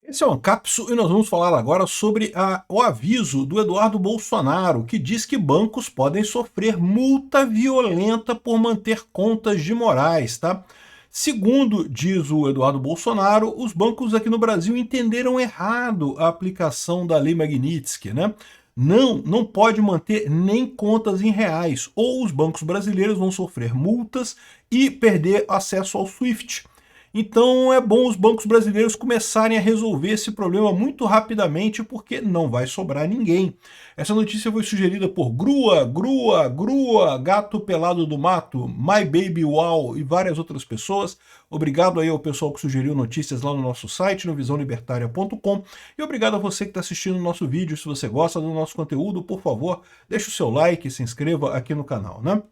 Esse é o Ancapsu e nós vamos falar agora sobre o aviso do Eduardo Bolsonaro, que diz que bancos podem sofrer multa violenta por manter contas de Moraes, tá? Segundo diz o Eduardo Bolsonaro, os bancos aqui no Brasil entenderam errado a aplicação da Lei Magnitsky, né? Não pode manter nem contas em reais, ou os bancos brasileiros vão sofrer multas e perder acesso ao SWIFT. Então é bom os bancos brasileiros começarem a resolver esse problema muito rapidamente, porque não vai sobrar ninguém. Essa notícia foi sugerida por Grua, Gato Pelado do Mato, My Baby Wow e várias outras pessoas. Obrigado aí ao pessoal que sugeriu notícias lá no nosso site, no visãolibertaria.com. E obrigado a você que está assistindo o nosso vídeo. Se você gosta do nosso conteúdo, por favor, deixe o seu like e se inscreva aqui no canal, né?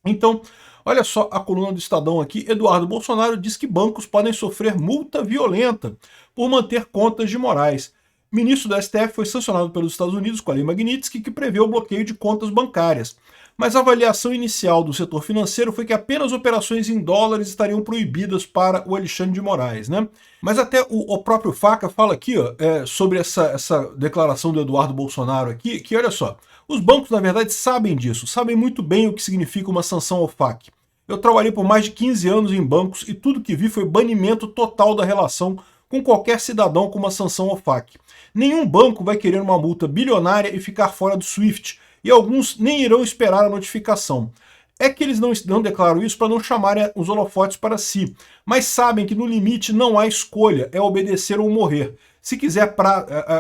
Então, olha só a coluna do Estadão aqui. Eduardo Bolsonaro diz que bancos podem sofrer multa violenta por manter contas de Moraes. Ministro do STF foi sancionado pelos Estados Unidos com a Lei Magnitsky, que prevê o bloqueio de contas bancárias. Mas a avaliação inicial do setor financeiro foi que apenas operações em dólares estariam proibidas para o Alexandre de Moraes, né? Mas até o próprio Faca fala aqui, ó, sobre essa declaração do Eduardo Bolsonaro aqui, que olha só, os bancos, na verdade, sabem disso, sabem muito bem o que significa uma sanção ao FAQ. Eu trabalhei por mais de 15 anos em bancos e tudo que vi foi banimento total da relação com qualquer cidadão com uma sanção ao FAQ. Nenhum banco vai querer uma multa bilionária e ficar fora do SWIFT, e alguns nem irão esperar a notificação. É que eles não declaram isso para não chamarem os holofotes para si, mas sabem que no limite não há escolha, é obedecer ou morrer. Se quiser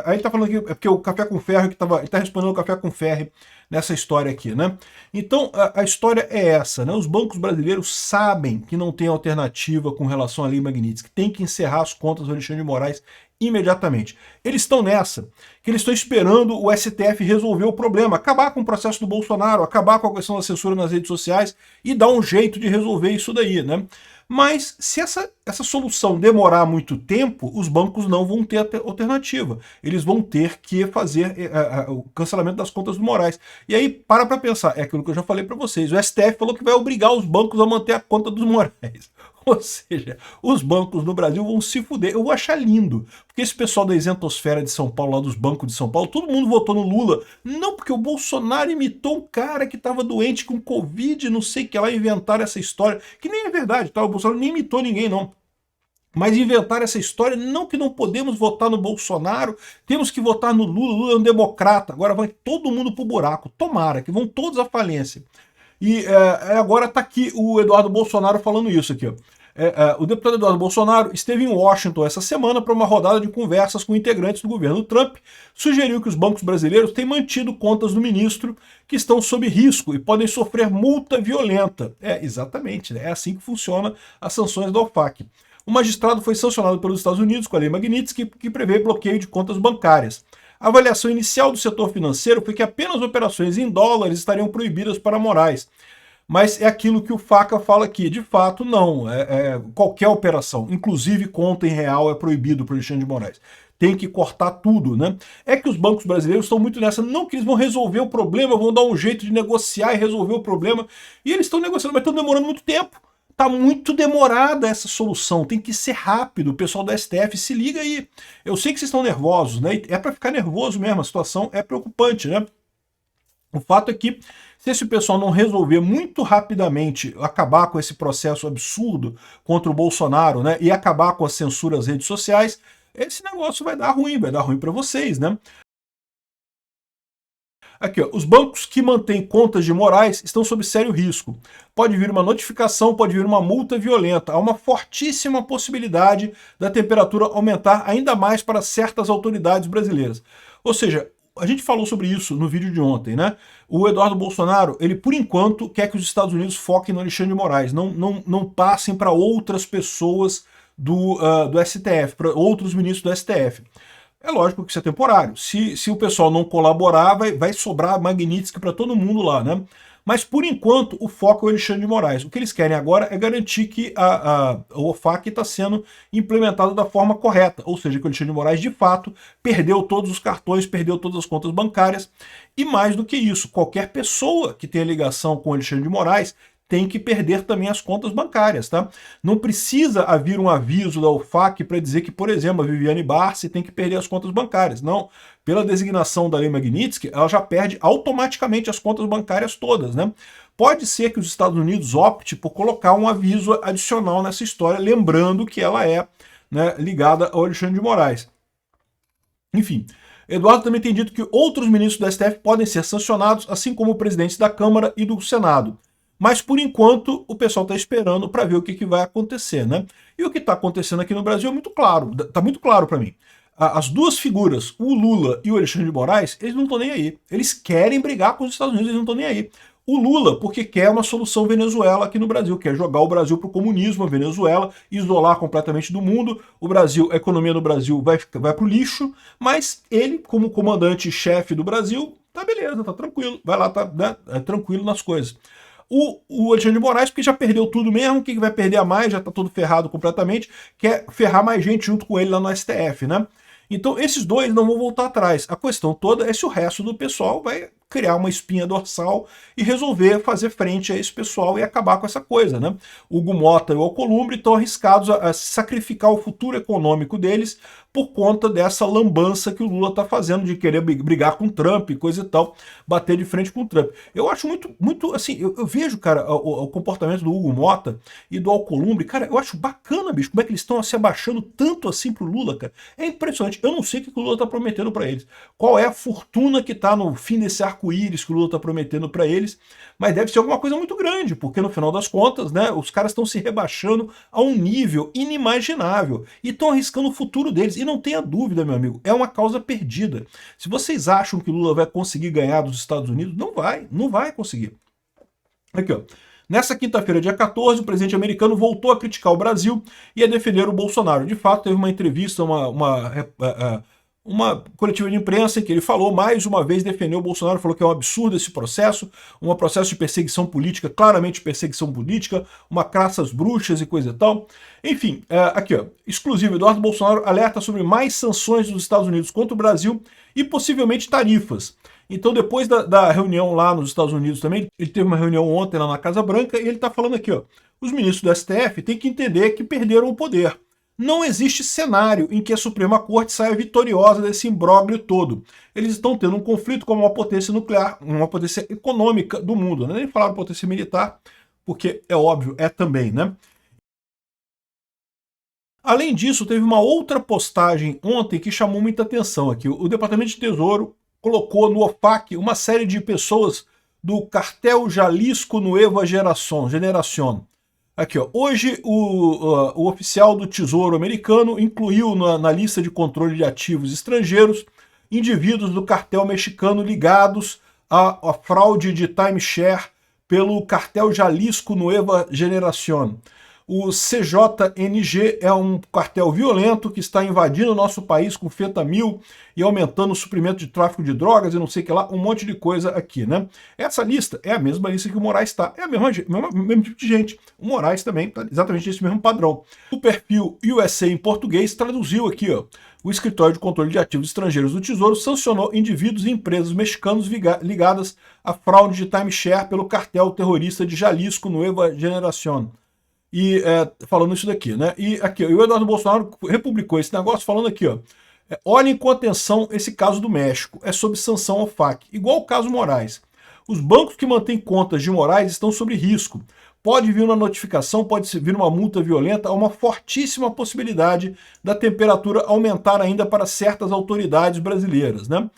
aí ele tá falando aqui, é porque o Café com Ferro que ele tá respondendo o Café com Ferro nessa história aqui, né? Então a história é essa, né? Os bancos brasileiros sabem que não tem alternativa com relação à Lei Magnitsky, tem que encerrar as contas do Alexandre de Moraes imediatamente. Eles estão nessa, que eles estão esperando o STF resolver o problema, acabar com o processo do Bolsonaro, acabar com a questão da censura nas redes sociais e dar um jeito de resolver isso daí, né? Mas se essa solução demorar muito tempo, os bancos não vão ter alternativa. Eles vão ter que fazer o cancelamento das contas do Moraes. E aí, para pensar, é aquilo que eu já falei para vocês, o STF falou que vai obrigar os bancos a manter a conta dos Moraes. Ou seja, os bancos no Brasil vão se fuder. Eu vou achar lindo, porque esse pessoal da isentosfera de São Paulo, lá dos bancos de São Paulo, todo mundo votou no Lula. Não, porque o Bolsonaro imitou um cara que estava doente com Covid, não sei o que lá, inventaram essa história, que nem é verdade, tá? O Bolsonaro nem imitou ninguém, não. Mas inventaram essa história, não que não podemos votar no Bolsonaro, temos que votar no Lula, Lula é um democrata, agora vai todo mundo pro buraco, tomara, que vão todos à falência. E agora está aqui o Eduardo Bolsonaro falando isso aqui. Ó. O deputado Eduardo Bolsonaro esteve em Washington essa semana para uma rodada de conversas com integrantes do governo Trump, sugeriu que os bancos brasileiros têm mantido contas do ministro que estão sob risco e podem sofrer multa violenta. Exatamente, né? É assim que funcionam as sanções da OFAC. O magistrado foi sancionado pelos Estados Unidos com a Lei Magnitsky, que prevê bloqueio de contas bancárias. A avaliação inicial do setor financeiro foi que apenas operações em dólares estariam proibidas para Moraes. Mas é aquilo que o Faca fala aqui, de fato não, qualquer operação, inclusive conta em real, é proibido para o Alexandre de Moraes. Tem que cortar tudo, né? É que os bancos brasileiros estão muito nessa, não que eles vão resolver o problema, vão dar um jeito de negociar e resolver o problema, e eles estão negociando, mas estão demorando muito tempo. Tá muito demorada essa solução, tem que ser rápido, o pessoal do STF se liga aí. Eu sei que vocês estão nervosos, né? É para ficar nervoso mesmo, a situação é preocupante, né? O fato é que, se esse pessoal não resolver muito rapidamente acabar com esse processo absurdo contra o Bolsonaro, né, e acabar com a censura às redes sociais, esse negócio vai dar ruim para vocês, né? Aqui, ó, os bancos que mantêm contas de Moraes estão sob sério risco. Pode vir uma notificação, pode vir uma multa violenta. Há uma fortíssima possibilidade da temperatura aumentar ainda mais para certas autoridades brasileiras. Ou seja, a gente falou sobre isso no vídeo de ontem, né? O Eduardo Bolsonaro, ele por enquanto quer que os Estados Unidos foquem no Alexandre de Moraes, não passem para outras pessoas do STF, para outros ministros do STF. É lógico que isso é temporário. Se o pessoal não colaborar, vai sobrar Magnitsky para todo mundo lá, né? Mas, por enquanto, o foco é o Alexandre de Moraes. O que eles querem agora é garantir que o OFAC está sendo implementado da forma correta, ou seja, que o Alexandre de Moraes, de fato, perdeu todos os cartões, perdeu todas as contas bancárias. E mais do que isso, qualquer pessoa que tenha ligação com o Alexandre de Moraes tem que perder também as contas bancárias, tá? Não precisa haver um aviso da OFAC para dizer que, por exemplo, a Viviane Barsi tem que perder as contas bancárias. Não. Pela designação da Lei Magnitsky, ela já perde automaticamente as contas bancárias todas, né? Pode ser que os Estados Unidos opte por colocar um aviso adicional nessa história, lembrando que ela é, né, ligada ao Alexandre de Moraes. Enfim, Eduardo também tem dito que outros ministros do STF podem ser sancionados, assim como presidentes da Câmara e do Senado. Mas, por enquanto, o pessoal está esperando para ver o que vai acontecer, né? E o que está acontecendo aqui no Brasil é muito claro, está muito claro para mim. As duas figuras, o Lula e o Alexandre de Moraes, eles não estão nem aí. Eles querem brigar com os Estados Unidos, eles não estão nem aí. O Lula, porque quer uma solução Venezuela aqui no Brasil, quer jogar o Brasil para o comunismo, a Venezuela, isolar completamente do mundo. O Brasil, a economia do Brasil vai para o lixo, mas ele, como comandante-chefe do Brasil, tá beleza, tá tranquilo, vai lá, tá, né, tranquilo nas coisas. O Alexandre de Moraes, porque já perdeu tudo mesmo, o que vai perder a mais, já tá todo ferrado completamente, quer ferrar mais gente junto com ele lá no STF, né? Então esses dois não vão voltar atrás. A questão toda é se o resto do pessoal vai criar uma espinha dorsal e resolver fazer frente a esse pessoal e acabar com essa coisa, né? O Hugo Mota e o Alcolumbre estão arriscados a sacrificar o futuro econômico deles por conta dessa lambança que o Lula está fazendo de querer brigar com o Trump e coisa e tal, bater de frente com o Trump. Eu acho muito assim, eu vejo, cara, o comportamento do Hugo Mota e do Alcolumbre, cara, eu acho bacana, bicho, como é que eles estão se abaixando tanto assim pro Lula, cara. É impressionante. Eu não sei o que o Lula está prometendo para eles. Qual é a fortuna que está no fim desse arco-íris que o Lula está prometendo para eles, mas deve ser alguma coisa muito grande, porque no final das contas, né, os caras estão se rebaixando a um nível inimaginável e estão arriscando o futuro deles. E não tenha dúvida, meu amigo, é uma causa perdida. Se vocês acham que o Lula vai conseguir ganhar dos Estados Unidos, não vai conseguir. Aqui, ó. Nessa quinta-feira, dia 14, o presidente americano voltou a criticar o Brasil e a defender o Bolsonaro. De fato, teve uma entrevista, uma coletiva de imprensa em que ele falou, mais uma vez, defendeu o Bolsonaro, falou que é um absurdo esse processo, um processo de perseguição política, claramente perseguição política, uma caça às bruxas e coisa e tal. Enfim, aqui, ó, exclusivo, Eduardo Bolsonaro alerta sobre mais sanções dos Estados Unidos contra o Brasil e possivelmente tarifas. Então, depois da reunião lá nos Estados Unidos também, ele teve uma reunião ontem lá na Casa Branca e ele está falando aqui, ó, os ministros do STF têm que entender que perderam o poder. Não existe cenário em que a Suprema Corte saia vitoriosa desse imbróglio todo. Eles estão tendo um conflito com uma potência nuclear, uma potência econômica do mundo. Nem falaram potência militar, porque é óbvio, é também, né? Além disso, teve uma outra postagem ontem que chamou muita atenção aqui. O Departamento de Tesouro colocou no OFAC uma série de pessoas do cartel Jalisco Nueva Generación. Aqui, ó. Hoje o oficial do Tesouro americano incluiu na lista de controle de ativos estrangeiros indivíduos do cartel mexicano ligados à fraude de timeshare pelo cartel Jalisco Nueva Generación. O CJNG é um cartel violento que está invadindo o nosso país com fentanil e aumentando o suprimento de tráfico de drogas e não sei o que lá, um monte de coisa aqui, né? Essa lista é a mesma lista que o Moraes está, é a mesmo tipo de gente. O Moraes também está exatamente esse mesmo padrão. O perfil USA em português traduziu aqui, ó. O Escritório de Controle de Ativos Estrangeiros do Tesouro sancionou indivíduos e empresas mexicanos ligadas à fraude de timeshare pelo cartel terrorista de Jalisco Nueva Generación. E falando isso daqui, né? E aqui, o Eduardo Bolsonaro republicou esse negócio falando aqui, ó. Olhem com atenção esse caso do México, é sob sanção ao FAC, igual o caso Moraes. Os bancos que mantêm contas de Moraes estão sob risco. Pode vir uma notificação, pode vir uma multa violenta, há uma fortíssima possibilidade da temperatura aumentar ainda para certas autoridades brasileiras, né?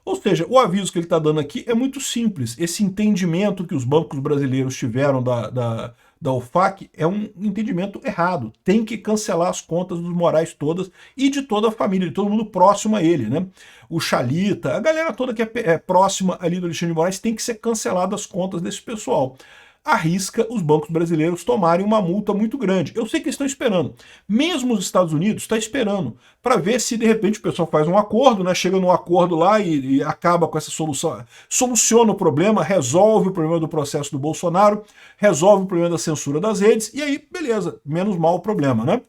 Ou seja, o aviso que ele está dando aqui é muito simples. Esse entendimento que os bancos brasileiros tiveram da OFAC é um entendimento errado. Tem que cancelar as contas dos Moraes todas e de toda a família, de todo mundo próximo a ele, né? O Chalita, a galera toda que é próxima ali do Alexandre de Moraes, tem que ser cancelada as contas desse pessoal. Arrisca os bancos brasileiros tomarem uma multa muito grande. Eu sei que eles estão esperando. Mesmo os Estados Unidos está esperando para ver se de repente o pessoal faz um acordo, né? Chega num acordo lá e acaba com essa solução, soluciona o problema, resolve o problema do processo do Bolsonaro, resolve o problema da censura das redes e aí, beleza, menos mal o problema, né?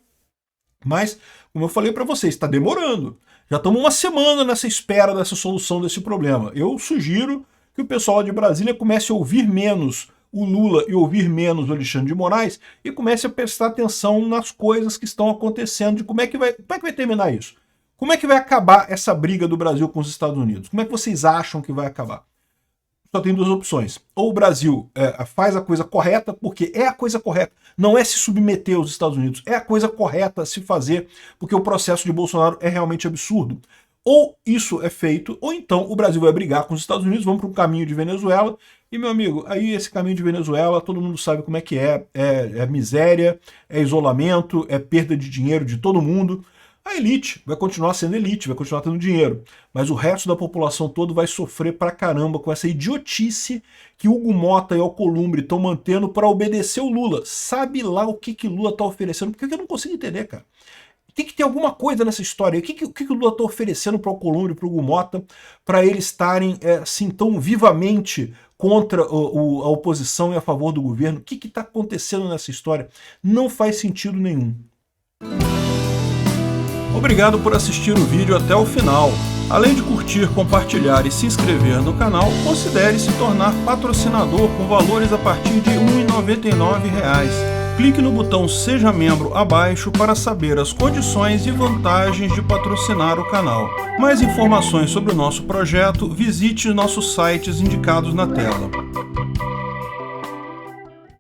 Mas, como eu falei para vocês, está demorando. Já estamos uma semana nessa espera dessa solução desse problema. Eu sugiro que o pessoal de Brasília comece a ouvir menos o Lula e ouvir menos o Alexandre de Moraes e comece a prestar atenção nas coisas que estão acontecendo, de como é que vai terminar isso? Como é que vai acabar essa briga do Brasil com os Estados Unidos? Como é que vocês acham que vai acabar? Só tem duas opções. Ou o Brasil faz a coisa correta, porque é a coisa correta, não é se submeter aos Estados Unidos, é a coisa correta a se fazer, porque o processo de Bolsonaro é realmente absurdo. Ou isso é feito, ou então o Brasil vai brigar com os Estados Unidos, vamos para um caminho de Venezuela, e meu amigo, aí esse caminho de Venezuela, todo mundo sabe como é que é miséria, é isolamento, é perda de dinheiro de todo mundo. A elite vai continuar sendo elite, vai continuar tendo dinheiro, mas o resto da população todo vai sofrer pra caramba com essa idiotice que Hugo Mota e Alcolumbre estão mantendo para obedecer o Lula. Sabe lá o que Lula tá oferecendo? Porque eu não consigo entender, cara. Tem que ter alguma coisa nessa história. O que o Lula está oferecendo para o Alcolumbre e para o Hugo Mota para eles estarem assim tão vivamente contra a oposição e a favor do governo? O que está acontecendo nessa história? Não faz sentido nenhum. Obrigado por assistir o vídeo até o final. Além de curtir, compartilhar e se inscrever no canal, considere se tornar patrocinador com valores a partir de R$ 1,99. Clique no botão Seja Membro abaixo para saber as condições e vantagens de patrocinar o canal. Mais informações sobre o nosso projeto, visite nossos sites indicados na tela.